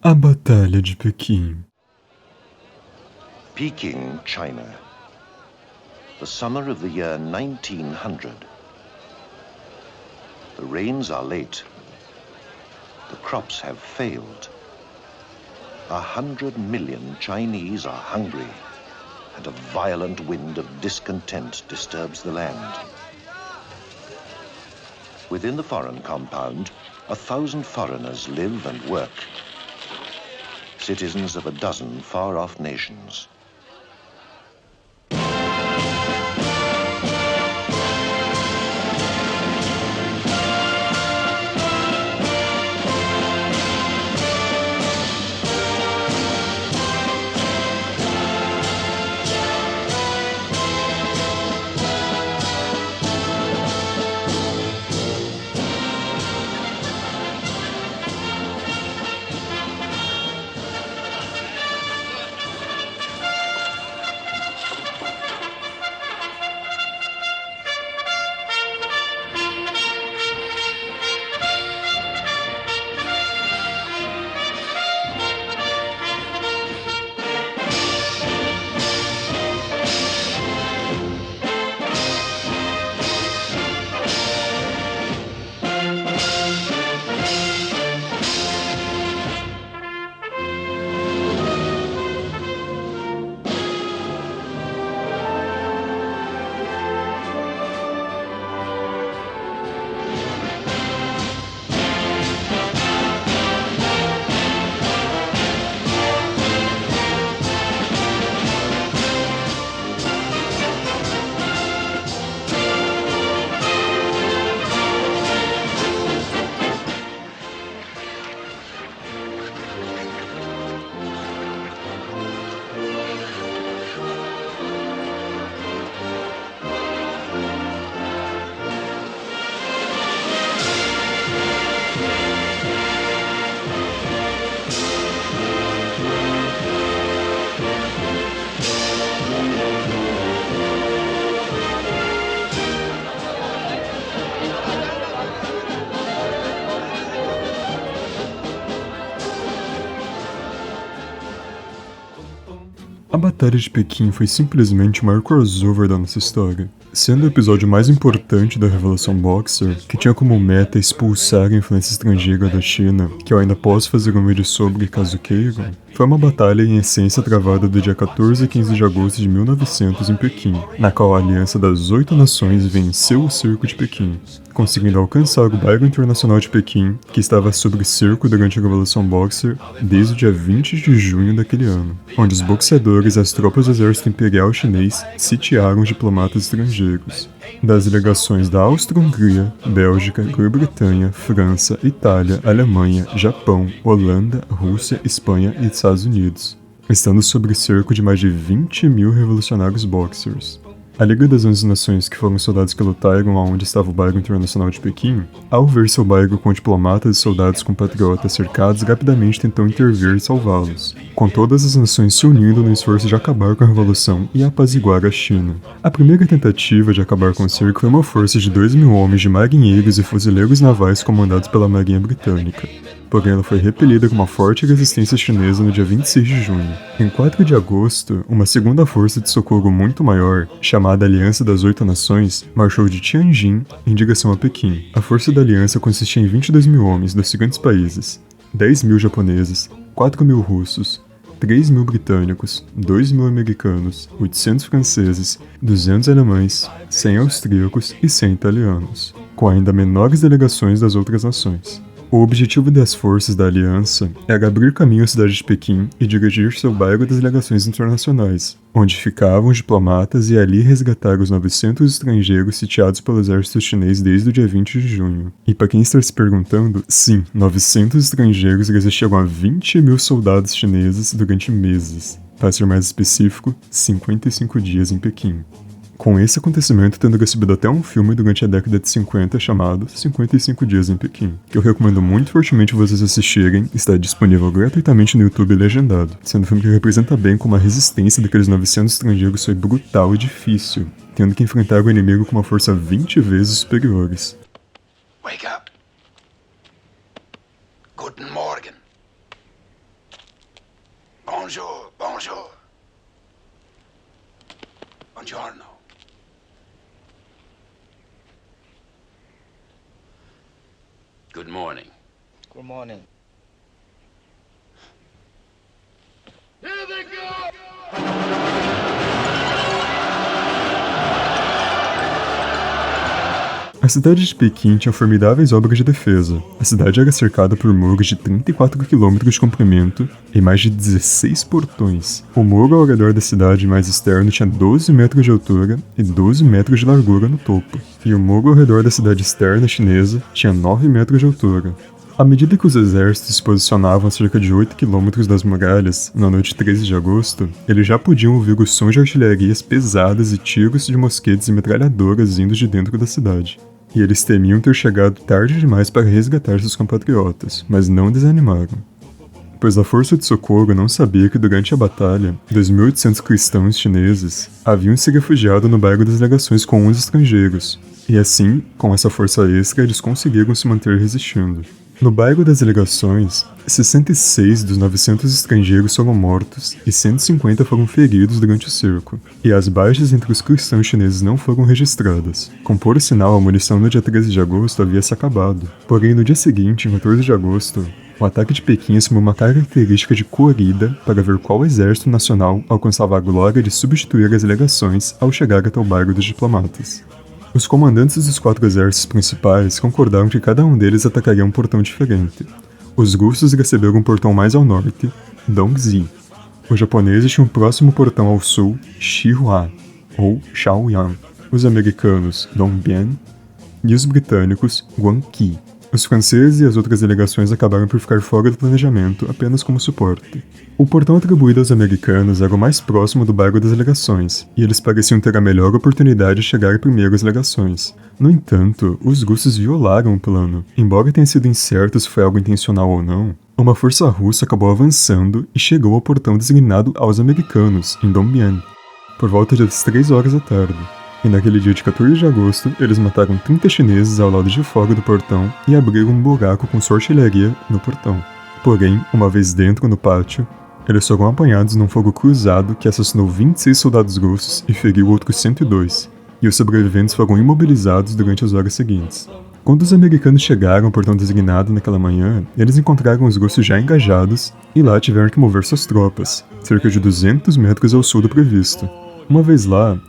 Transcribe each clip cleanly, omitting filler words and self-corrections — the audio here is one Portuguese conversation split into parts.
A Batalha de Pequim. Peking, China. The summer of the year 1900. The rains are late. The crops have failed. 100 million Chinese are hungry, and a violent wind of discontent disturbs the land. Within the foreign compound, 1,000 foreigners live and work, citizens of a dozen far-off nations. A Batalha de Pequim foi simplesmente o maior crossover da nossa história, sendo o episódio mais importante da Revolução Boxer, que tinha como meta expulsar a influência estrangeira da China, que eu ainda posso fazer um vídeo sobre caso queiram. Foi uma batalha em essência travada do dia 14 a 15 de agosto de 1900 em Pequim, na qual a Aliança das 8 Nações venceu o Cerco de Pequim, conseguindo alcançar o bairro internacional de Pequim, que estava sob cerco durante a Revolução Boxer desde o dia 20 de junho daquele ano, onde os boxeadores e as tropas do exército imperial chinês sitiaram diplomatas estrangeiros, das delegações da Áustria-Hungria, Bélgica, Grã-Bretanha, França, Itália, Alemanha, Japão, Holanda, Rússia, Espanha e Estados Unidos, estando sob cerco de mais de 20 mil revolucionários boxers. A Liga das 11 Nações, que foram soldados que lutaram aonde estava o bairro internacional de Pequim, ao ver seu bairro com diplomatas e soldados compatriotas cercados, rapidamente tentou intervir e salvá-los, com todas as nações se unindo no esforço de acabar com a revolução e apaziguar a China. A primeira tentativa de acabar com o cerco foi uma força de 2.000 homens de marinheiros e fuzileiros navais comandados pela Marinha Britânica. Porém, ela foi repelida com uma forte resistência chinesa no dia 26 de junho. Em 4 de agosto, uma segunda força de socorro muito maior, chamada Aliança das 8 Nações, marchou de Tianjin em direção a Pequim. A força da aliança consistia em 22.000 homens dos seguintes países: 10.000 japoneses, 4.000 russos, 3.000 britânicos, 2.000 americanos, 800 franceses, 200 alemães, 100 austríacos e 100 italianos, com ainda menores delegações das outras nações. O objetivo das forças da aliança era abrir caminho à cidade de Pequim e dirigir-se ao bairro das delegações internacionais, onde ficavam os diplomatas e ali resgatar os 900 estrangeiros sitiados pelo exército chinês desde o dia 20 de junho. E para quem está se perguntando, sim, 900 estrangeiros resistiram a 20.000 soldados chineses durante meses. Para ser mais específico, 55 dias em Pequim. Com esse acontecimento tendo recebido até um filme durante a década de 50 chamado 55 Dias em Pequim, que eu recomendo muito fortemente vocês assistirem, está disponível gratuitamente no YouTube legendado, sendo um filme que representa bem como a resistência daqueles 900 estrangeiros foi brutal e difícil, tendo que enfrentar o inimigo com uma força 20 vezes superiores. Wake up. Guten Morgen. Bonjour, bonjour. Buongiorno. Good morning. Good morning. A cidade de Pequim tinha formidáveis obras de defesa. A cidade era cercada por muros de 34 km de comprimento e mais de 16 portões. O muro ao redor da cidade mais externo tinha 12 metros de altura e 12 metros de largura no topo, e o muro ao redor da cidade externa chinesa tinha 9 metros de altura. À medida que os exércitos se posicionavam a cerca de 8 km das muralhas, na noite de 13 de agosto, eles já podiam ouvir os sons de artilharias pesadas e tiros de mosquetes e metralhadoras vindos de dentro da cidade. E eles temiam ter chegado tarde demais para resgatar seus compatriotas, mas não desanimaram. Pois a força de socorro não sabia que durante a batalha, 2.800 cristãos chineses haviam se refugiado no bairro das legações com 11 estrangeiros, e assim, com essa força extra, eles conseguiram se manter resistindo. No bairro das legações, 66 dos 900 estrangeiros foram mortos e 150 foram feridos durante o cerco, e as baixas entre os cristãos chineses não foram registradas. Por sinal, a munição no dia 13 de agosto havia se acabado. Porém, no dia seguinte, em 14 de agosto, o ataque de Pequim assumiu uma característica de corrida para ver qual exército nacional alcançava a glória de substituir as legações ao chegar até o bairro dos diplomatas. Os comandantes dos 4 exércitos principais concordaram que cada um deles atacaria um portão diferente. Os russos receberam um portão mais ao norte, Dongzhi. Os japoneses tinham o próximo portão ao sul, Shihua, ou Shaoyang. Os americanos, Dongbian. E os britânicos, Guangqi. Os franceses e as outras delegações acabaram por ficar fora do planejamento apenas como suporte. O portão atribuído aos americanos era o mais próximo do bairro das legações, e eles pareciam ter a melhor oportunidade de chegar primeiro às legações. No entanto, os russos violaram o plano. Embora tenha sido incerto se foi algo intencional ou não, uma força russa acabou avançando e chegou ao portão designado aos americanos, em Dongbian, por volta das 3 horas da tarde. E naquele dia de 14 de agosto, eles mataram 30 chineses ao lado de fora do portão e abriram um buraco com sua artilharia no portão. Porém, uma vez dentro no pátio, eles foram apanhados num fogo cruzado que assassinou 26 soldados russos e feriu outros 102, e os sobreviventes foram imobilizados durante as horas seguintes. Quando os americanos chegaram ao portão designado naquela manhã, eles encontraram os russos já engajados e lá tiveram que mover suas tropas, cerca de 200 metros ao sul do previsto. Uma vez lá,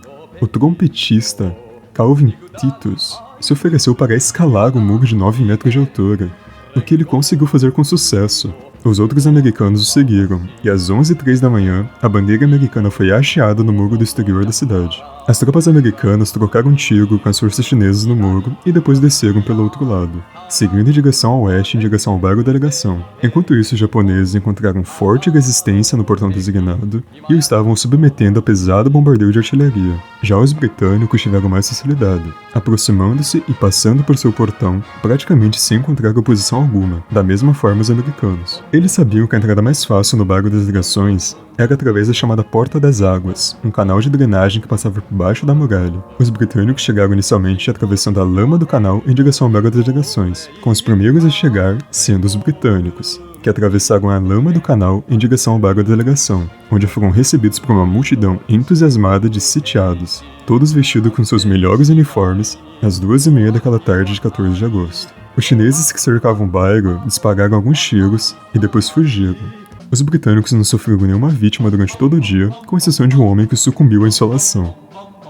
o trompetista Calvin Titus se ofereceu para escalar o muro de 9 metros de altura, o que ele conseguiu fazer com sucesso. Os outros americanos o seguiram, e às 11h03 da manhã, a bandeira americana foi hasteada no muro do exterior da cidade. As tropas americanas trocaram um tiro com as forças chinesas no muro e depois desceram pelo outro lado, seguindo em direção ao oeste em direção ao bairro da legação. Enquanto isso, os japoneses encontraram forte resistência no portão designado e o estavam submetendo a pesado bombardeio de artilharia. Já os britânicos tiveram mais facilidade, aproximando-se e passando por seu portão, praticamente sem encontrar oposição alguma, da mesma forma os americanos. Eles sabiam que a entrada mais fácil no bairro das legações era através da chamada Porta das Águas, um canal de drenagem que passava por baixo da muralha. Os britânicos chegaram inicialmente atravessando a lama do canal em direção ao bairro das legações, com os primeiros a chegar sendo os britânicos, que atravessaram a lama do canal em direção ao bairro da delegação, onde foram recebidos por uma multidão entusiasmada de sitiados, todos vestidos com seus melhores uniformes, às 2h30 daquela tarde de 14 de agosto. Os chineses que cercavam o bairro dispararam alguns tiros e depois fugiram. Os britânicos não sofreram nenhuma vítima durante todo o dia, com exceção de um homem que sucumbiu à insolação.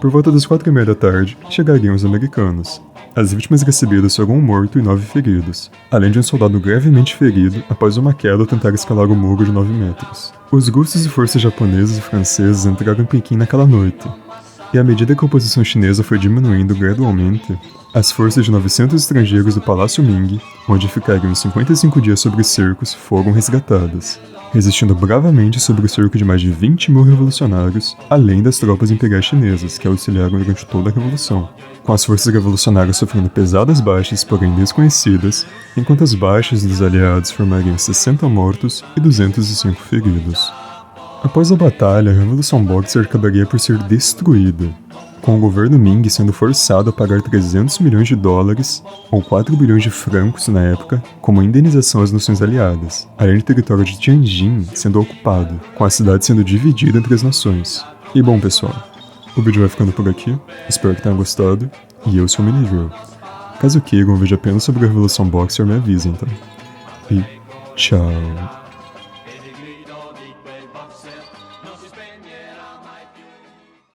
Por volta das 4h30 da tarde, chegariam os americanos. As vítimas recebidas foram um morto e 9 feridos, além de um soldado gravemente ferido após uma queda ao tentar escalar o muro de 9 metros. Os russos e forças japonesas e francesas entraram em Pequim naquela noite, e à medida que a oposição chinesa foi diminuindo gradualmente, as forças de 900 estrangeiros do Palácio Ming, onde ficariam 55 dias sob cercos, foram resgatadas, resistindo bravamente sob o cerco de mais de 20.000 revolucionários, além das tropas imperiais chinesas, que auxiliaram durante toda a revolução, com as forças revolucionárias sofrendo pesadas baixas, porém desconhecidas, enquanto as baixas dos aliados formariam 60 mortos e 205 feridos. Após a batalha, a Revolução Boxer acabaria por ser destruída, com o governo Ming sendo forçado a pagar 300 milhões de dólares, ou 4 bilhões de francos na época, como indenização às nações aliadas, além do território de Tianjin sendo ocupado, com a cidade sendo dividida entre as nações. E bom, pessoal, o vídeo vai ficando por aqui, espero que tenham gostado, e eu sou o Miniview. Caso queiram um vídeo apenas sobre a Revolução Boxer, me avisem, tá? E tchau!